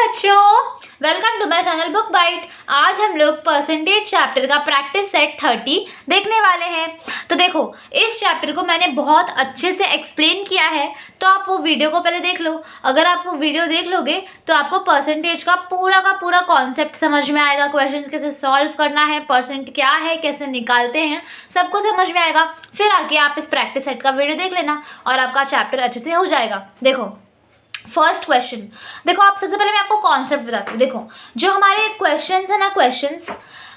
बच्चों, welcome to my channel book bite. आज हम लोग परसेंटेज चैप्टर का प्रैक्टिस सेट 30 देखने वाले हैं। तो देखो, इस चैप्टर को मैंने बहुत अच्छे से एक्सप्लेन किया है, तो आप वो वीडियो को पहले देख लो। अगर आप वो वीडियो देख लोगे तो आपको परसेंटेज का पूरा कॉन्सेप्ट समझ में आएगा। क्वेश्चंस कैसे सॉल्व करना है, परसेंट क्या है, कैसे निकालते हैं, सबको समझ में आएगा। फिर आके आप इस प्रैक्टिस सेट का वीडियो देख लेना और आपका चैप्टर अच्छे से हो जाएगा। देखो फर्स्ट क्वेश्चन, देखो आप सबसे पहले मैं आपको कॉन्सेप्ट बताती हूँ। देखो जो हमारे क्वेश्चंस है ना,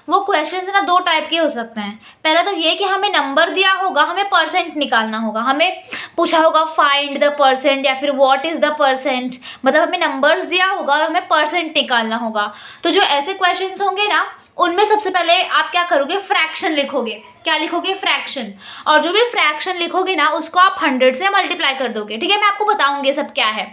वो क्वेश्चंस है ना, दो टाइप के हो सकते हैं। पहला तो ये कि हमें नंबर दिया होगा, हमें परसेंट निकालना होगा। हमें पूछा होगा फाइंड द परसेंट या फिर व्हाट इज द परसेंट, मतलब हमें नंबर्स दिया होगा और हमें परसेंट निकालना होगा। तो जो ऐसे क्वेश्चंस होंगे ना, उनमें सबसे पहले आप क्या करोगे, फ्रैक्शन लिखोगे। क्या लिखोगे? फ्रैक्शन। और जो भी फ्रैक्शन लिखोगे ना, उसको आप 100 से मल्टीप्लाई कर दोगे। ठीक है, मैं आपको बताऊंगी सब क्या है,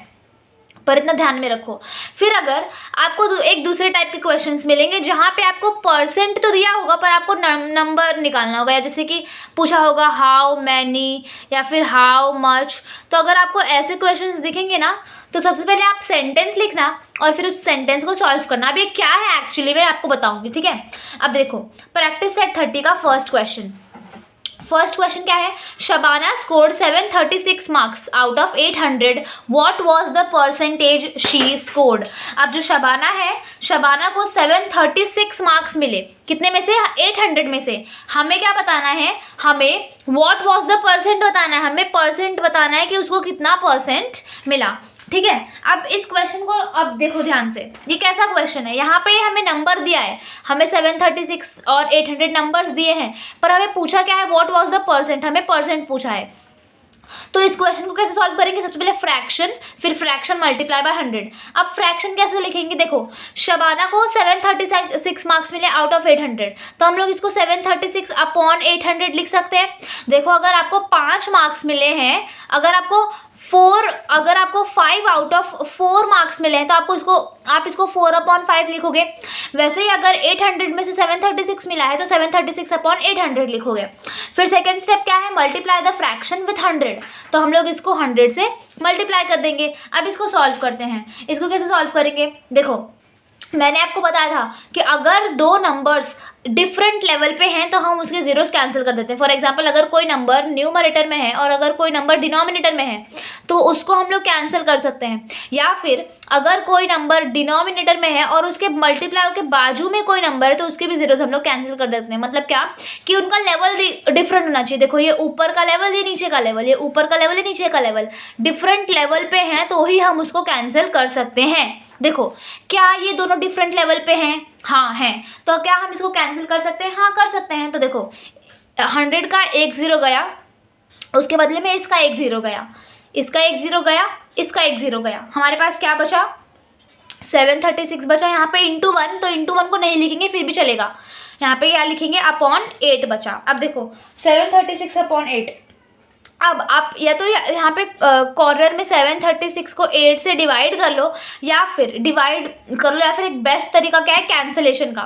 पर इतना ध्यान में रखो। फिर अगर आपको एक दूसरे टाइप के क्वेश्चंस मिलेंगे जहाँ पे आपको परसेंट तो दिया होगा पर आपको नंबर निकालना होगा, या जैसे कि पूछा होगा हाउ मैनी या फिर हाउ मच। तो अगर आपको ऐसे क्वेश्चंस दिखेंगे ना, तो सबसे पहले आप सेंटेंस लिखना और फिर उस सेंटेंस को सॉल्व करना। अब ये क्या है एक्चुअली मैं आपको बताऊंगी। ठीक है, अब देखो प्रैक्टिस सेट 30 का फर्स्ट क्वेश्चन क्या है? Shabana scored 736 marks out of 800। What was the percentage she scored? अब जो शबाना है, शबाना को 736 मार्क्स मिले, कितने में से? 800 में से। हमें क्या बताना है? हमें व्हाट वाज द परसेंट बताना है, हमें परसेंट बताना है कि उसको कितना परसेंट मिला। ठीक है, अब इस क्वेश्चन को अब देखो ध्यान से, ये कैसा क्वेश्चन है। यहाँ पे हमें नंबर दिया है, हमें 736 और 800 नंबर्स दिए हैं, पर हमें पूछा क्या है? व्हाट वाज द परसेंट, हमें परसेंट पूछा है। तो इस क्वेश्चन को कैसे सॉल्व करेंगे? सबसे पहले फ्रैक्शन, फिर फ्रैक्शन मल्टीप्लाई बाय 100। अब फ्रैक्शन कैसे लिखेंगे? देखो शबाना को 736 मार्क्स मिले आउट ऑफ 800, तो हम लोग इसको 736 अपॉन 800 लिख सकते हैं। देखो अगर आपको 5 मार्क्स मिले हैं, अगर आपको 5 आउट ऑफ 4 मार्क्स मिले हैं, तो आप इसको 4 अपॉन 5 लिखोगे। वैसे ही अगर 800 में से 736 मिला है तो 736 अपॉन 800 लिखोगे। फिर सेकंड स्टेप क्या है? मल्टीप्लाई द फ्रैक्शन विथ 100, तो हम लोग इसको 100 से मल्टीप्लाई कर देंगे। अब इसको सॉल्व करते हैं। इसको कैसे सॉल्व करेंगे? देखो मैंने आपको बताया था कि अगर दो नंबर्स डिफरेंट लेवल पे हैं तो हम उसके जीरोस कैंसिल कर देते हैं। फॉर एग्जांपल अगर कोई नंबर न्यूमरेटर में है और अगर कोई नंबर डिनोमिनेटर में है तो उसको हम लोग कैंसिल कर सकते हैं। या फिर अगर कोई नंबर डिनोमिनेटर में है और उसके मल्टीप्लाई के बाजू में कोई नंबर है तो उसके भी जीरोस हम लोग कैंसिल कर देते हैं। मतलब क्या कि उनका लेवल डिफरेंट होना चाहिए। देखो ये ऊपर का लेवल, ये नीचे का लेवल, ये ऊपर का लेवल, ये नीचे का लेवल, डिफरेंट लेवल पे हैं तो ही हम उसको कैंसिल कर सकते हैं। देखो क्या ये दोनों डिफरेंट लेवल पे हैं? हाँ हैं। तो क्या हम इसको कैंसिल कर सकते हैं? हाँ कर सकते हैं। तो देखो 100 का एक जीरो गया, उसके बदले में इसका एक जीरो गया, इसका एक जीरो गया, इसका एक जीरो गया। हमारे पास क्या बचा? 736 बचा। यहाँ पे इंटू 1, तो इंटू 1 को नहीं लिखेंगे फिर भी चलेगा। यहाँ पे क्या लिखेंगे? अपॉन 8 बचा। अब देखो 736 अपॉन 8। अब आप या तो यहाँ पे कॉर्नर में 736 को 8 से डिवाइड कर लो, या फिर एक बेस्ट तरीका क्या है? कैंसलेशन का।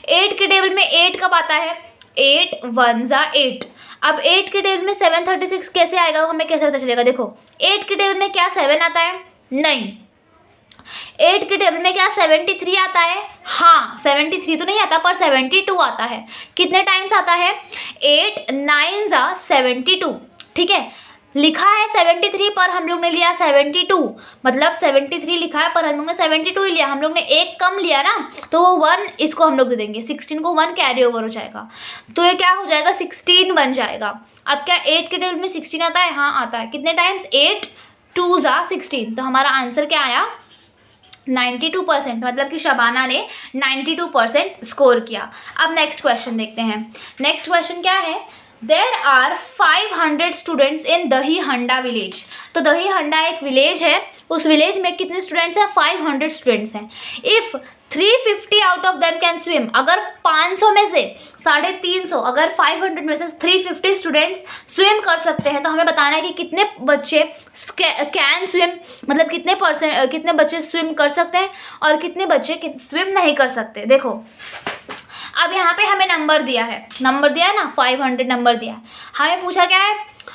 8 के टेबल में 8 कब आता है? 8 1 जा 8। अब 8 के टेबल में 736 कैसे आएगा, हमें कैसे पता चलेगा? देखो 8 के टेबल में क्या 7 आता है? नहीं। 8 के टेबल में क्या 73 आता है? हाँ 73 तो नहीं आता पर 72 आता है। कितने टाइम्स आता है? 8 9 जा 72। ठीक है, लिखा है 73 पर हम लोग ने लिया 72, मतलब 73 लिखा है पर हम लोग ने 72 ही लिया। हम लोग ने एक कम लिया ना, तो वो 1 इसको हम लोग दे देंगे, 16 को 1 कैरी ओवर हो जाएगा, तो ये क्या हो जाएगा? 16 बन जाएगा। अब क्या 8 के टेबल में 16 आता है? हाँ आता है। कितने टाइम्स? 8 2 जा 16। तो हमारा आंसर क्या आया? 92%, मतलब कि शबाना ने 92% स्कोर किया। अब नेक्स्ट क्वेश्चन देखते हैं। नेक्स्ट क्वेश्चन क्या है? There are 500 students in दही हंडा विलेज। तो दही हंडा एक विलेज है, उस विलेज में कितने स्टूडेंट्स हैं? 500 स्टूडेंट्स हैं। If 350 out of them can swim, अगर 500 में से 350, अगर 500 में से 350 स्टूडेंट्स स्विम कर सकते हैं, तो हमें बताना है कि कितने बच्चे कैन स्विम, मतलब कितने बच्चे स्विम कर सकते हैं और कितने बच्चे स्विम नहीं कर सकते। देखो अब यहाँ पे हमें नंबर दिया है ना, 500 नंबर दिया है। हमें पूछा क्या है?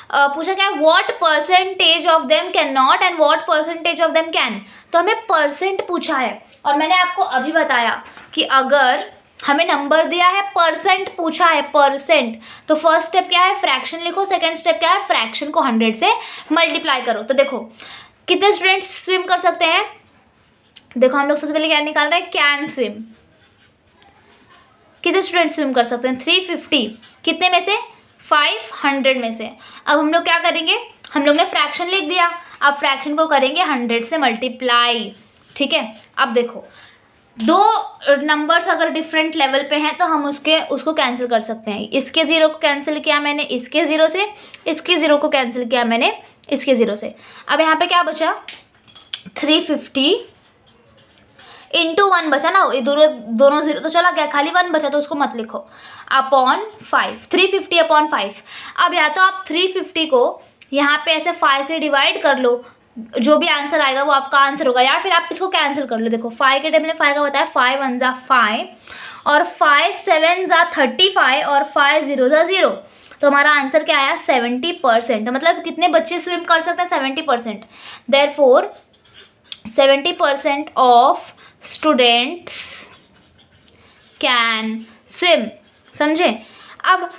पूछा क्या है, what percentage of them can not and what percentage of them can. तो हमें परसेंट पूछा है और मैंने आपको अभी बताया कि अगर हमें नंबर दिया है, परसेंट पूछा है, परसेंट, तो फर्स्ट स्टेप क्या है, फ्रैक्शन लिखो, सेकंड स्टेप क्या है, फ्रैक्शन को 100 से मल्टीप्लाई करो। तो देखो कितने स्टूडेंट्स स्विम कर सकते हैं, देखो हम लोग सबसे पहले क्या निकाल रहे हैं, कैन स्विम। कितने स्टूडेंट स्विम कर सकते हैं, 350, कितने में से, 500 में से। अब हम लोग क्या करेंगे, हम लोग ने फ्रैक्शन लिख दिया, अब फ्रैक्शन को करेंगे 100 से मल्टीप्लाई, ठीक है। अब देखो दो नंबर्स अगर डिफरेंट लेवल पे हैं तो हम उसको कैंसिल कर सकते हैं। इसके ज़ीरो को कैंसिल किया मैंने इसके ज़ीरो से, इसके ज़ीरो को कैंसिल किया मैंने इसके ज़ीरो से। अब यहाँ पे क्या बचा, 350 इंटू 1 बचा ना, दोनों ज़ीरो तो चला गया, खाली 1 बचा, तो उसको मत लिखो, अपॉन 5, 350 अपॉन 5। अब या तो आप 350 को यहाँ पे ऐसे 5 से डिवाइड कर लो, जो भी आंसर आएगा वो आपका आंसर होगा, या फिर आप इसको कैंसिल कर लो। देखो 5 के टेबल में 5 का बताया, 5 1 ज़ा 5 और 5 7 ज़ा 35 और 5 0 ज़ा 0, तो हमारा आंसर क्या आया, 70%। मतलब कितने बच्चे स्विम कर सकते हैं, 70%। Therefore 70% of students can swim, समझे। अब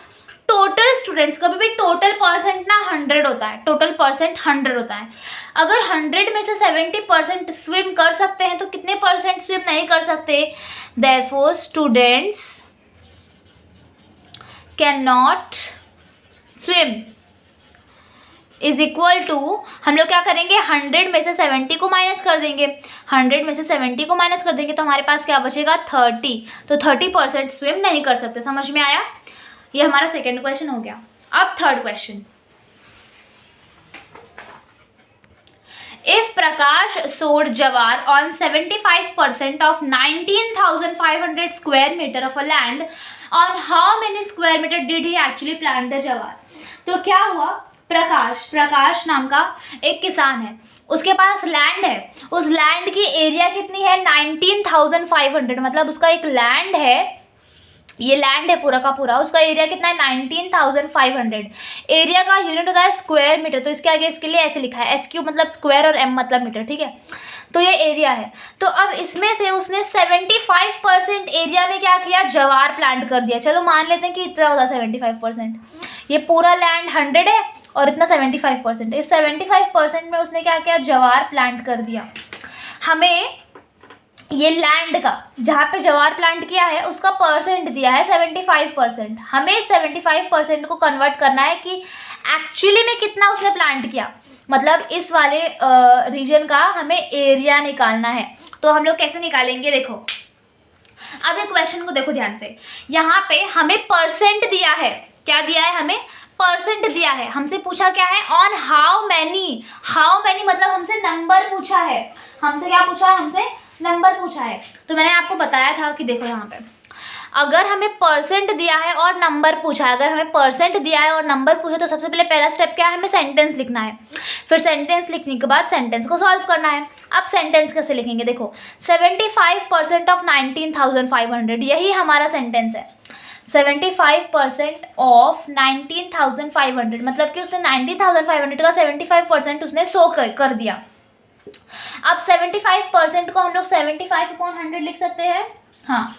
टोटल स्टूडेंट्स, कभी भी टोटल परसेंट ना 100 होता है, टोटल परसेंट 100 होता है। अगर 100 में से 70% स्विम कर सकते हैं तो कितने परसेंट स्विम नहीं कर सकते, therefore students can not swim is equal to, हम लोग क्या करेंगे, 100 में से 70 को माइनस कर देंगे, 100 में से 70 को माइनस कर देंगे तो हमारे पास क्या बचेगा, 30। तो 30% स्विम नहीं कर सकते, समझ में आया। ये हमारा सेकेंड क्वेश्चन हो गया। अब third question, if Prakash sowed jowar on 75% of 19,500 square metre of a land, on how many square metre did he actually plant the jowar. तो क्या हुआ, प्रकाश नाम का एक किसान है, उसके पास लैंड है, उस लैंड की एरिया कितनी है, 19,500, मतलब उसका एक लैंड है, ये लैंड है पूरा का पूरा, उसका एरिया कितना है, 19,500। एरिया का यूनिट होता है स्क्वायर मीटर, तो इसके आगे इसके लिए ऐसे लिखा है, SQ मतलब स्क्वायर और M मतलब मीटर, ठीक है। तो ये एरिया है, तो अब इसमें से उसने 75% एरिया में क्या किया, जवार प्लांट कर दिया। चलो मान लेते हैं कि इतना होता है 75%, ये पूरा लैंड 100 है और इतना 75%, इस 75% में उसने क्या किया, जवार प्लांट कर दिया। हमें ये लैंड का जहाँ पे जवार प्लांट किया है उसका परसेंट दिया है 75%, हमें 75% को कन्वर्ट करना है कि एक्चुअली में कितना उसने प्लांट किया, मतलब इस वाले रीजन का हमें एरिया निकालना है। तो हम लोग कैसे निकालेंगे, देखो अब एक क्वेश्चन को देखो ध्यान से, यहाँ पे हमें परसेंट दिया है, क्या दिया है, हमें परसेंट दिया है, हमसे पूछा क्या है, on how many, how many मतलब हमसे नंबर पूछा है, हमसे क्या पूछा है, हमसे नंबर पूछा है। तो मैंने आपको बताया था कि देखो यहाँ पे अगर हमें परसेंट दिया है और नंबर पूछा है, अगर हमें परसेंट दिया है और नंबर पूछा तो सबसे पहले पहला स्टेप क्या है, हमें सेंटेंस लिखना है, फिर सेंटेंस लिखने के बाद सेंटेंस को सॉल्व करना है। अब सेंटेंस कैसे लिखेंगे, देखो 75% ऑफ 19,500, यही हमारा सेंटेंस है, 75% ऑफ 19,500, मतलब कि उसने 19,500 का 75% उसने शो कर दिया। अब 75% को हम लोग 75/100 लिख सकते हैं, हाँ,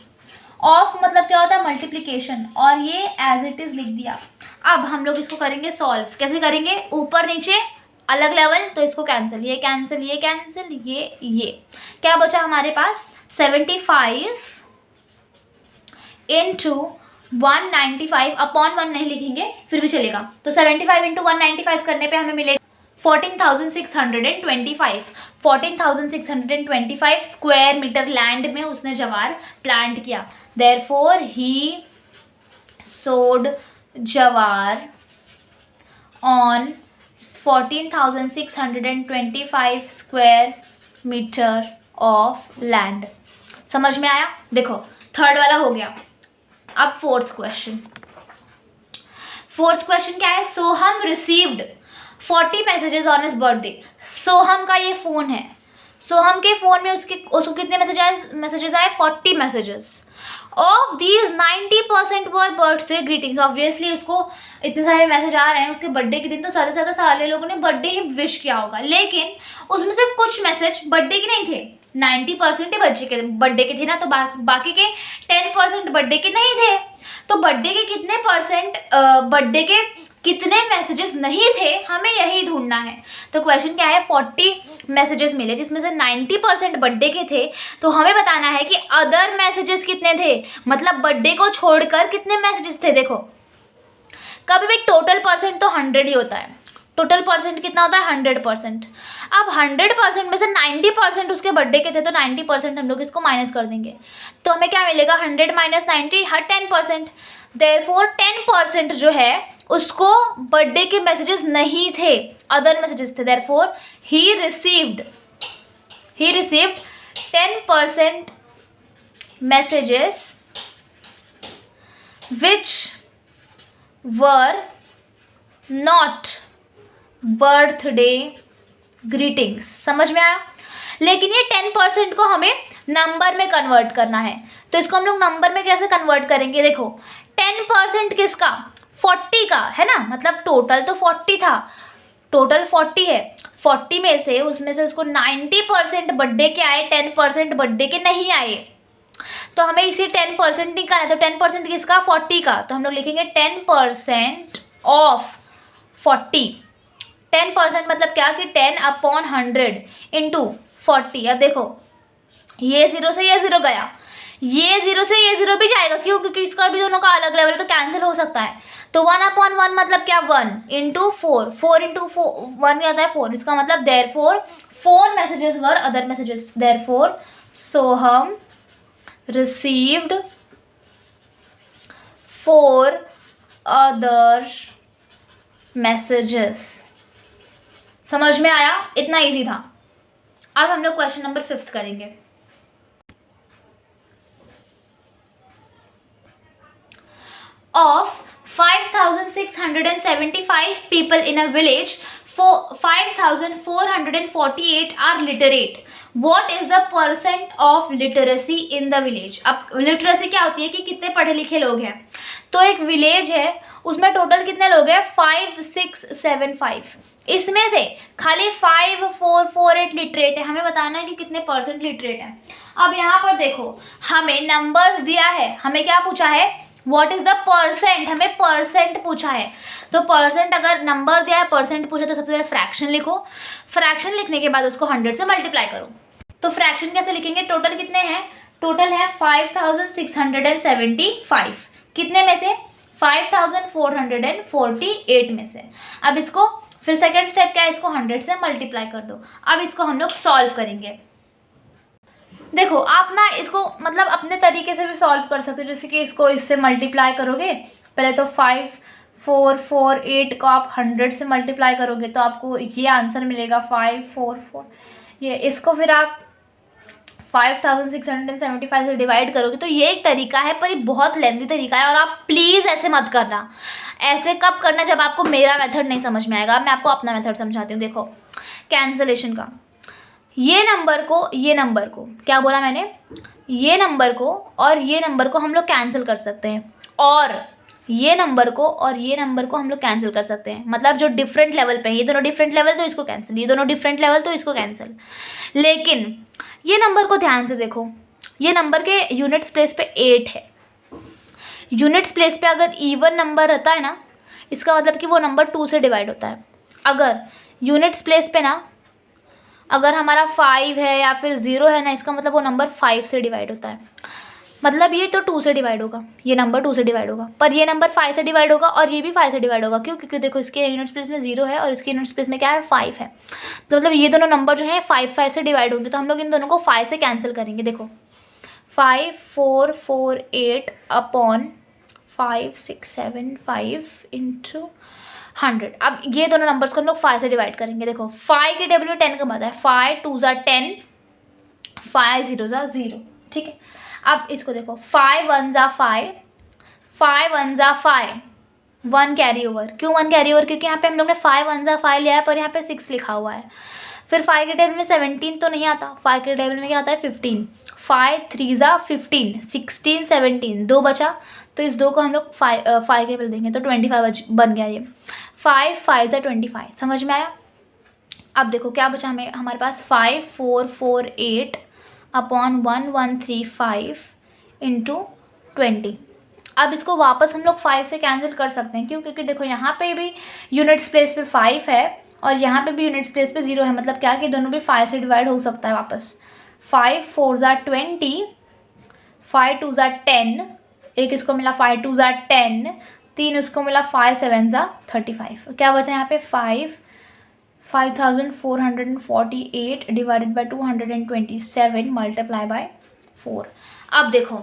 ऑफ मतलब क्या होता है, मल्टीप्लिकेशन, और ये एज इट इज लिख दिया। अब हम लोग इसको करेंगे सॉल्व, कैसे करेंगे, ऊपर नीचे अलग लेवल, तो इसको कैंसिल, ये कैंसिल, ये कैंसिल, ये क्या बचा हमारे पास, 75 इंटू 195 अपॉन 1 नहीं लिखेंगे फिर भी चलेगा, तो 75 इंटू 195 करने पे हमें मिलेगा 14,625, 14,625 स्क्वायर मीटर लैंड में उसने जवार प्लांट किया। Therefore he sowed jowar on 14,625 square metre of land. समझ में आया, देखो थर्ड वाला हो गया। अब फोर्थ क्वेश्चन क्या है, Soham received 40 messages on his birthday. Soham का ये फ़ोन है, सो हम के फ़ोन में उसको कितने मैसेजेस आए 40 messages. Of these 90% were birthday greetings. Obviously उसको इतने सारे मैसेज आ रहे हैं उसके बर्थडे के दिन, तो ज़्यादा से ज़्यादा सारे लोगों ने बर्थडे ही विश किया होगा, लेकिन उसमें से कुछ मैसेज बर्थडे के नहीं थे। 90% ही बर्थडे के थे ना, तो बाकी के 10% बर्थडे के नहीं थे। तो बर्थडे के कितने परसेंट बर्थडे के कितने मैसेजेस नहीं थे, हमें यही ढूंढना है। तो क्वेश्चन क्या है, 40 मैसेजेस मिले जिसमें से 90% बर्थडे के थे, तो हमें बताना है कि अदर मैसेजेस कितने थे, मतलब बर्थडे को छोड़कर कितने मैसेजेस थे। देखो कभी भी टोटल परसेंट तो 100 ही होता है, टोटल परसेंट कितना होता है 100%। अब 100% में से 90% उसके बर्थडे के थे, तो 90% हम लोग इसको माइनस कर देंगे, तो हमें क्या मिलेगा 100 माइनस 90 हर 10%। देयरफॉर 10% जो है उसको बर्थडे के मैसेजेस नहीं थे, अदर मैसेजेस थे। Therefore he received 10% messages which were not birthday greetings. समझ में आया? लेकिन ये 10% को हमें नंबर में कन्वर्ट करना है, तो इसको हम लोग नंबर में कैसे कन्वर्ट करेंगे। देखो 10% किसका, 40 का है ना, मतलब टोटल तो 40 था, टोटल 40 है, 40 में से उसमें से उसको 90% बर्थडे के आए, 10% बर्थडे के नहीं आए, तो हमें इसी 10% निकालना है। तो 10% किसका, 40 का, तो हम लोग लिखेंगे 10% ऑफ 40। 10% मतलब क्या कि 10/100 इंटू 40। अब देखो ये 0 से ये 0 गया, ये 0 से ये 0 भी जाएगा, क्यों, क्योंकि इसका भी दोनों का अलग लेवल, तो कैंसिल हो सकता है। तो 1/1 मतलब क्या, 1 इंटू 4, 4 इंटू 1 क्या होता है 4, इसका मतलब therefore 4 messages were other messages. Therefore Soham received 4 other messages। समझ में आया? इतना इजी था। अब हम लोग क्वेश्चन नंबर 5 करेंगे। Of 5675 people in a village, 5448 are literate. What is the percent of literacy in the village? अब लिटरेसी क्या होती है कि कितने पढ़े लिखे लोग हैं। तो एक विलेज है उसमें टोटल कितने लोग हैं 5675, इसमें से खाली 5448 लिटरेट है। हमें बताना है कि कितने परसेंट लिटरेट है। अब यहाँ पर देखो हमें नंबर्स दिया है, हमें क्या पूछा है, व्हाट इज द परसेंट, हमें परसेंट पूछा है। तो परसेंट अगर नंबर दिया है, परसेंट पूछा, तो सबसे पहले फ्रैक्शन लिखो, फ्रैक्शन लिखने के बाद उसको 100 से मल्टीप्लाई करो। तो फ्रैक्शन कैसे लिखेंगे, टोटल कितने हैं, टोटल है 5675, कितने में से 5448 में से। अब इसको फिर सेकेंड स्टेप क्या है, इसको 100 से मल्टीप्लाई कर दो। अब इसको हम लोग सॉल्व करेंगे। देखो आप ना इसको मतलब अपने तरीके से भी सॉल्व कर सकते हो, जैसे कि इसको इससे मल्टीप्लाई करोगे, पहले तो 5448 को आप 100 से मल्टीप्लाई करोगे तो आपको ये आंसर मिलेगा 544, ये इसको फिर आप 5675 से डिवाइड करोगे, तो ये एक तरीका है, पर ये बहुत लेंथी तरीका है और आप प्लीज़ ऐसे मत करना। ऐसे कब करना, जब आपको मेरा मेथड नहीं समझ में आएगा। मैं आपको अपना मेथड समझाती हूँ। देखो कैंसलेशन का, ये नंबर को क्या बोला मैंने, ये नंबर को और ये नंबर को हम लोग कैंसिल कर सकते हैं, और ये नंबर को और ये नंबर को हम लोग कैंसिल कर सकते हैं। मतलब जो डिफरेंट लेवल पे है, ये दोनों डिफरेंट लेवल तो इसको कैंसिल, ये दोनों डिफरेंट लेवल तो इसको कैंसिल। लेकिन ये नंबर को ध्यान से देखो, ये नंबर के यूनिट्स प्लेस पे 8 है। यूनिट्स प्लेस पे अगर इवन नंबर रहता है ना, इसका मतलब कि वो नंबर 2 से डिवाइड होता है। अगर यूनिट्स प्लेस पे ना अगर हमारा 5 है या फिर 0 है ना, इसका मतलब वो नंबर 5 से डिवाइड होता है। मतलब ये तो 2 से डिवाइड होगा, ये नंबर 2 से डिवाइड होगा, पर ये नंबर 5 से डिवाइड होगा और ये भी 5 से डिवाइड होगा। क्यों? क्योंकि देखो इसके यूनिट्स प्लेस में 0 है और इसके यूनिट्स प्लेस में क्या है 5 है। तो मतलब ये दोनों नंबर जो हैं 5 से डिवाइड होंगे, तो हम लोग इन दोनों को 5 से कैंसिल करेंगे। देखो 5448 अपॉन 5675 इंटू 100। अब ये दोनों नंबर्स को हम लोग 5 से डिवाइड करेंगे। देखो 5 के W 10 का मतलब है 5 2 ज़ा 10, 5 0 ज़ा 0, ठीक है। अब इसको देखो 5 1 ज़ा 5, 5 1 ज़ा 5, 1 कैरी ओवर। क्यों 1 कैरी ओवर? क्योंकि यहाँ पे हम लोग ने 5 1 ज़ा 5 लिया है, पर यहाँ पे 6 लिखा हुआ है। फिर 5 के टेबल में 17 तो नहीं आता, 5 के टेबल में क्या आता है 15, 5 3 ज़ा 15, 16 17, 2 बचा, तो इस 2 को हम लोग 5 के टेबल देंगे तो 25 बन गया ये, 5 5 ज़ा 25, समझ में आया। अब देखो क्या बचा हमें, हमारे पास 5 4 4 8 अपॉन 1 1 3 5 इंटू 20। अब इसको वापस हम लोग 5 से कैंसिल कर सकते हैं, क्यों, क्योंकि देखो यहाँ पे भी यूनिट्स प्लेस पे 5 है और यहाँ पे भी यूनिट्स प्लेस पे 0 है, मतलब क्या कि दोनों भी 5 से डिवाइड हो सकता है वापस। 5 4 ज़ा 20, 5 2 ज़ा 10, एक इसको मिला 5 2 ज़ा 10, 3 उसको मिला 5 7 ज़ा 35। क्या बचा यहाँ पे 5448 डिवाइडेड बाई 227 मल्टीप्लाई बाय 4। अब देखो,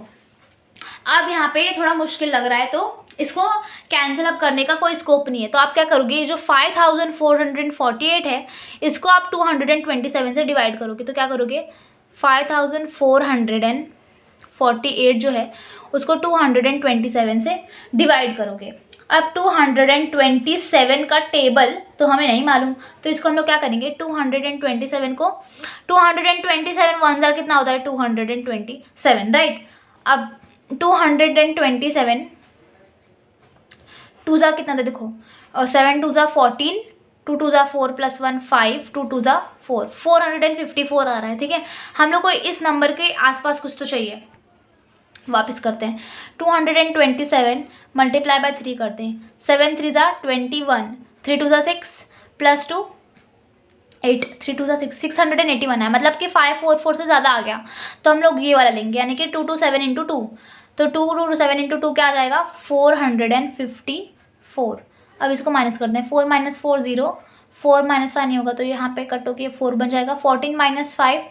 अब यहाँ पे थोड़ा मुश्किल लग रहा है तो इसको कैंसिल अप करने का कोई स्कोप नहीं है, तो आप क्या करोगे, ये जो 5448 है इसको आप 227 से डिवाइड करोगे, तो क्या करोगे 5448 जो है उसको 227 से डिवाइड करोगे। अब 227 का टेबल तो हमें नहीं मालूम, तो इसको हम लोग क्या करेंगे, 227 को 227 1 ज़ा कितना होता है 227, राइट। अब 227 2 ज़ा कितना था देखो, 7 2 ज़ा 14, 2 2 ज़ा 4 प्लस 1 5, 2 2 ज़ा 4, 454 आ रहा है, ठीक है। हम लोग को इस नंबर के आसपास कुछ तो चाहिए, वापस करते हैं, 227 मल्टीप्लाई बाय 3 करते हैं, 7 3 ज़ा 21, 3 2 ज़ा 6 प्लस 2 8, 3 2 ज़ा 6, 681 है, मतलब कि 544 से ज़्यादा आ गया, तो हम लोग ये वाला लेंगे, यानी कि 227 इंटू 2, तो 227 इंटू 2 क्या आ जाएगा 454। अब इसको माइनस करते हैं, 4 - 4 0, 4 - 5 नहीं होगा तो यहाँ पे कट होकर 4 बन जाएगा, 14 - 5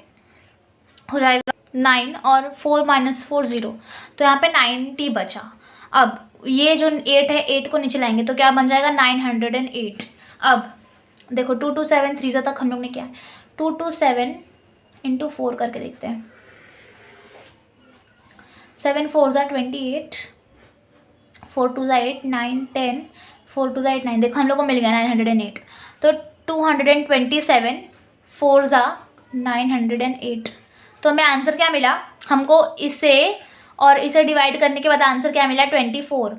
हो जाएगा 9 और 4 - 4 0, तो यहाँ पे 90 बचा। अब ये जो 8 है 8 को नीचे लाएंगे तो क्या बन जाएगा 908। अब देखो 227 3 तक हम लोग ने किया है, 227 इंटू 4 करके देखते हैं, 7 4 ज़ा 28, 4 2 ज़ा 8 9 10, 4 2 ज़ा 8 9, देखो हम लोग को मिल गया 908, तो 227 4 ज़ा 908, तो हमें आंसर क्या मिला, हमको इसे और इसे डिवाइड करने के बाद आंसर क्या मिला 24,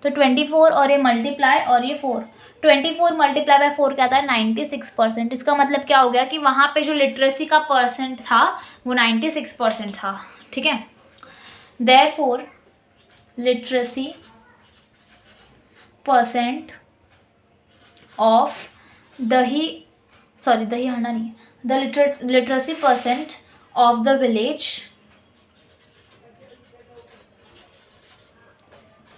तो 24 और ये मल्टीप्लाई और ये 4, 24 मल्टीप्लाई बाय 4 क्या था 96%। इसका मतलब क्या हो गया कि वहाँ पे जो लिटरेसी का परसेंट था वो 96% था, ठीक है। देयरफॉर लिटरेसी परसेंट ऑफ दही हांडा नहीं, the literacy percent of the village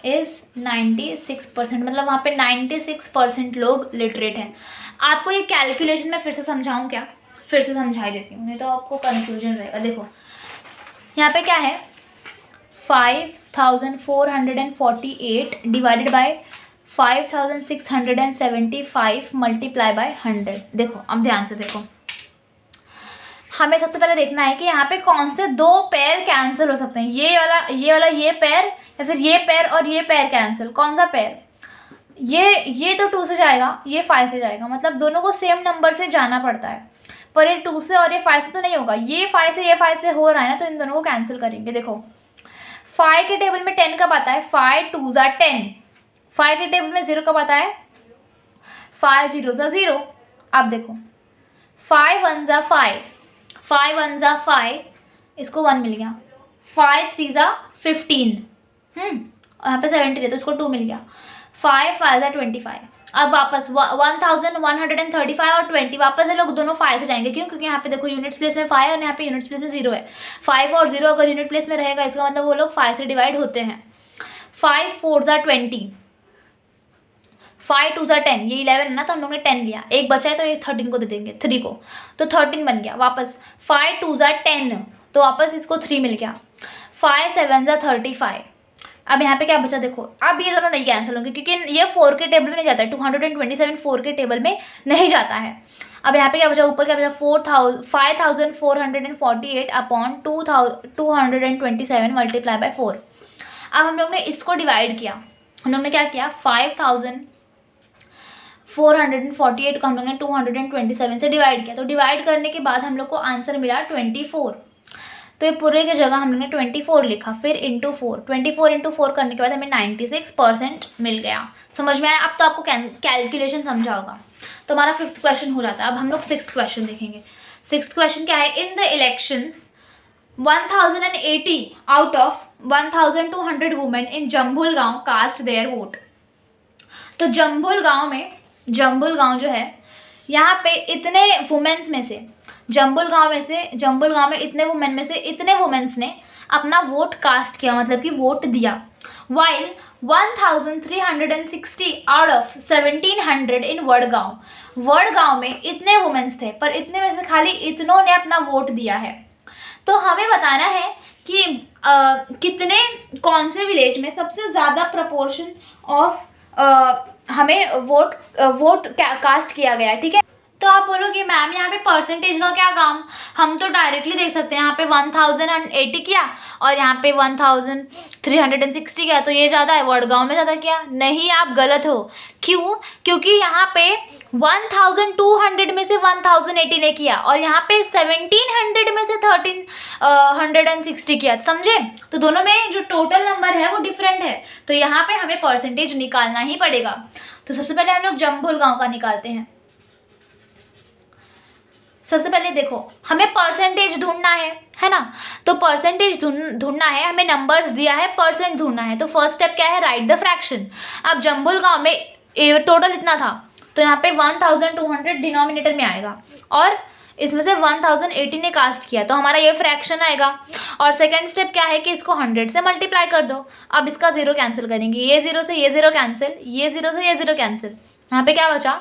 is 96%, मतलब वहाँ पे 96% लोग लिटरेट हैं। आपको ये कैलकुलेशन में फिर से समझाऊँ क्या, फिर से समझा देती हूँ, नहीं तो आपको कन्फ्यूजन रहेगा। देखो यहाँ पे क्या है 5448 डिवाइडेड बाय 5675 मल्टीप्लाई बाय 100। देखो अब ध्यान से देखो, हमें सबसे पहले देखना है कि यहाँ पे कौन से दो पेयर कैंसिल हो सकते हैं, ये वाला ये पेयर या फिर ये पेयर और ये पेयर कैंसिल, कौन सा पेयर, ये तो 2 से जाएगा, ये 5 से जाएगा, मतलब दोनों को सेम नंबर से जाना पड़ता है, पर ये 2 से और ये 5 से तो नहीं होगा, ये 5 से हो रहा है ना, तो इन दोनों को कैंसिल करेंगे। देखो 5 के टेबल में 10 कब आता है 5 2 ज़ा 10, 5 के टेबल में 0 कब आता है 5 0 ज़ा 0। अब देखो 5 1 ज़ा 5, 5 1 ज़ा 5, इसको 1 मिल गया, 5 3 ज़ा 15, यहाँ पे 70 है तो इसको 2 मिल गया, 5 5 ज़ा 25। अब वापस 1135 और 20 वापस है लोग दोनों 5 से जाएंगे, क्यों, क्योंकि यहाँ पे देखो यूनिट्स प्लेस में 5 है और यहाँ पे यूनिट्स प्लेस में 0 है, 5 और 0 अगर यूनिट प्लेस में रहेगा इसका मतलब वो लोग 5 से डिवाइड होते हैं। 5 4 ज़ा 20, 5 2 ज़ा 10, ये 11 है ना, तो हम लोग ने 10 लिया, एक बचा है तो ये 13 को दे देंगे, 3 को, तो 13 बन गया। वापस 5 2 ज़ा 10, तो वापस इसको 3 मिल गया, 5 7 ज़ा 35। अब यहाँ पे क्या बचा देखो, अब ये दोनों नहीं कैंसिल होंगे क्योंकि ये 4 के टेबल में नहीं जाता है, 227 4 के टेबल में नहीं जाता है। अब यहाँ पे क्या बचा, ऊपर क्या बचा 5448 अपॉन 227 मल्टीप्लाई बाय 4। अब हम लोग ने इसको डिवाइड किया, हम लोग ने क्या किया 448 को हम लोग ने 227 से डिवाइड किया, तो डिवाइड करने के बाद हम लोग को आंसर मिला 24। तो ये पूरे की जगह हम लोग ने 24 लिखा, फिर इंटू 4, 24 इंटू 4 करने के बाद हमें 96% मिल गया। समझ में आया? अब तो आपको कैलकुलेशन समझा होगा। तो हमारा 5th क्वेश्चन हो जाता है। अब हम लोग 6th क्वेश्चन देखेंगे। 6th क्वेश्चन क्या है? In the elections 1080 out of 1200 women in Jambul गांव कास्ट देयर वोट। तो जम्बुल गांव जो है, यहाँ पे इतने वुमेन्स में से, जम्बुल गांव में इतने वुमेन में से इतने वुमेन्स ने अपना वोट कास्ट किया, मतलब कि वोट दिया। वाइल 1360 आउट ऑफ 1700 इन वडगांव में इतने वुमेन्स थे, पर इतने में से खाली इतनों ने अपना वोट दिया है। तो हमें बताना है कि कितने, कौन से विलेज में सबसे ज़्यादा प्रपोर्शन ऑफ हमें वोट कास्ट किया गया है। ठीक है, तो आप बोलोगे मैम यहाँ पे परसेंटेज का क्या काम, हम तो डायरेक्टली देख सकते हैं। यहाँ पे 1080 किया और यहाँ पे 1360 किया, तो ये ज़्यादा है, वडगांव में ज़्यादा किया। नहीं, आप गलत हो। क्यों? क्योंकि यहाँ पे 1200 में से 1080 ने किया और यहाँ पे 1700 में से 1360 किया। समझे? तो दोनों में जो टोटल नंबर है वो डिफरेंट है, तो यहाँ पे हमें परसेंटेज निकालना ही पड़ेगा। तो सबसे पहले हम लोग जम्बुल गाँव का निकालते हैं। सबसे पहले देखो, हमें परसेंटेज ढूंढना है ना? तो परसेंटेज ढूंढना है, हमें नंबर्स दिया है, परसेंट ढूंढना है। तो फर्स्ट स्टेप क्या है? Right the fraction. अब जम्बुल गांव में टोटल इतना था, तो यहाँ पे 1200 डिनोमिनेटर में आएगा और इसमें से 1080 ने कास्ट किया, तो हमारा ये फ्रैक्शन आएगा। और सेकंड स्टेप क्या है कि इसको 100 से मल्टीप्लाई कर दो। अब इसका 0 कैंसिल करेंगे, ये 0 से ये 0 कैंसिल, ये 0 से ये 0 कैंसिल, यहाँ पे क्या बचा?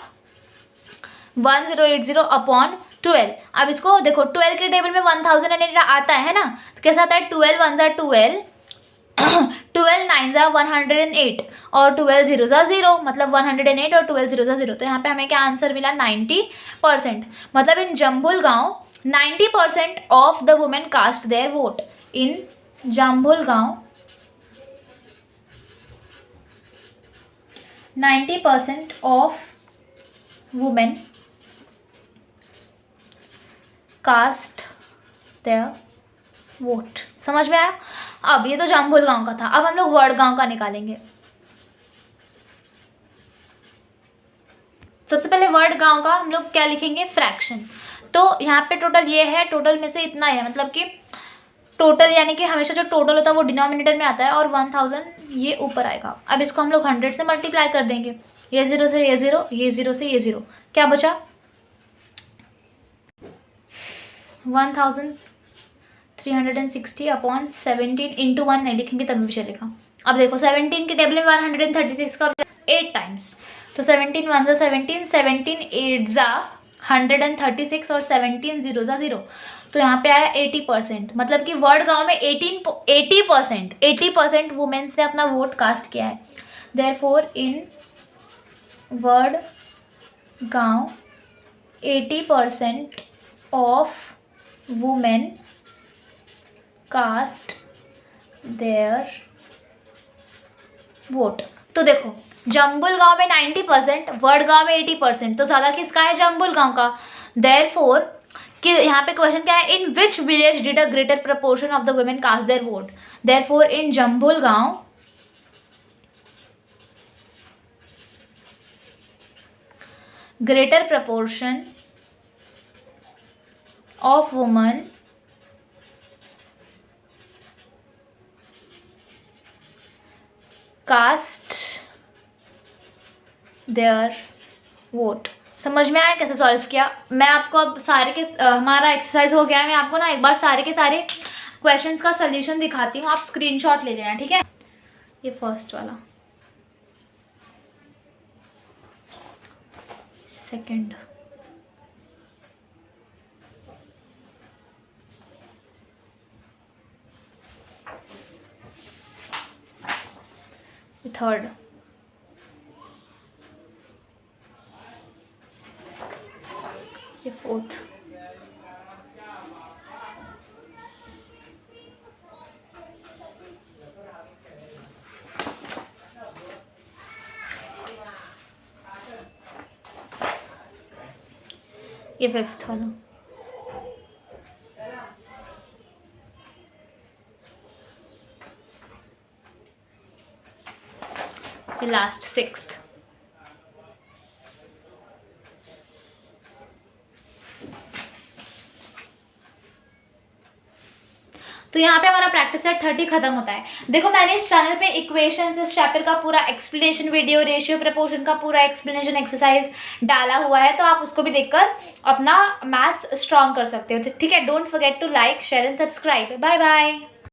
1080 अपॉन 12। अब इसको देखो, 12 के टेबल में 1080 आता है ना, तो कैसा आता है? 12 1 ज़ा 12, 12 9 ज़ा 108 और 12 0 ज़ा 0, मतलब 108 और 12 0 ज़ा 0। तो यहाँ पे हमें क्या आंसर मिला? 90%। मतलब इन जम्बुल गांव 90% of the women cast their vote. In Jambul गांव 90% of women cast their vote. समझ में आया? अब ये तो जम्बुल गांव का था। अब हम लोग वडगांव का निकालेंगे। सबसे पहले वडगांव का हम लोग क्या लिखेंगे? फ्रैक्शन। तो यहाँ पे टोटल ये है, टोटल में से इतना है, मतलब कि टोटल यानी कि हमेशा जो टोटल होता है वो डिनोमिनेटर में आता है और 1000 ये ऊपर आएगा। अब इसको हम लोग 100 से मल्टीप्लाई कर देंगे, ये 0 से ये 0, ये 0 से ये 0, क्या बचा? 1360 अपॉन 17 इंटू 1 नहीं लिखेंगे तभी भी चलेगा। अब देखो 17 के टेबल में 136 का 8 टाइम्स, तो 17 1 ज़ा 17, 17 8 ज़ा 136 और 17 0 ज़ा 0, तो यहाँ पे आया 80%। मतलब कि वडगांव में 80% वुमेन्स ने अपना वोट कास्ट किया है। Therefore in Vadgaon 80% of women cast their vote. तो देखो, जम्बुल गांव में 90%, वडगांव में 80%, तो ज़्यादा किसका है? जम्बुल गांव का। देयरफॉर कि यहाँ पे क्वेश्चन क्या है? In which village did a greater proportion of the women cast their vote. Therefore in Jambul गांव greater proportion of women cast their vote। समझ में आया कैसे सॉल्व किया? मैं आपको अब सारे के हमारा एक्सरसाइज हो गया है, मैं आपको ना एक बार सारे के सारे क्वेश्चंस का सल्यूशन दिखाती हूँ, आप स्क्रीनशॉट ले लेना। ठीक है, ये फर्स्ट वाला, सेकंड, थर्ड, ये फोर्थ, ये 5th वाला, ये लास्ट 6th। तो यहाँ पे हमारा प्रैक्टिस सेट 30 खत्म होता है। देखो मैंने इस चैनल पे इक्वेशंस, इस चैप्टर का पूरा एक्सप्लेनेशन वीडियो, रेशियो प्रपोर्शन का पूरा एक्सप्लेनेशन एक्सरसाइज डाला हुआ है, तो आप उसको भी देखकर अपना मैथ्स स्ट्रॉन्ग कर सकते हो। ठीक है, don't forget to like, share and subscribe. Bye bye.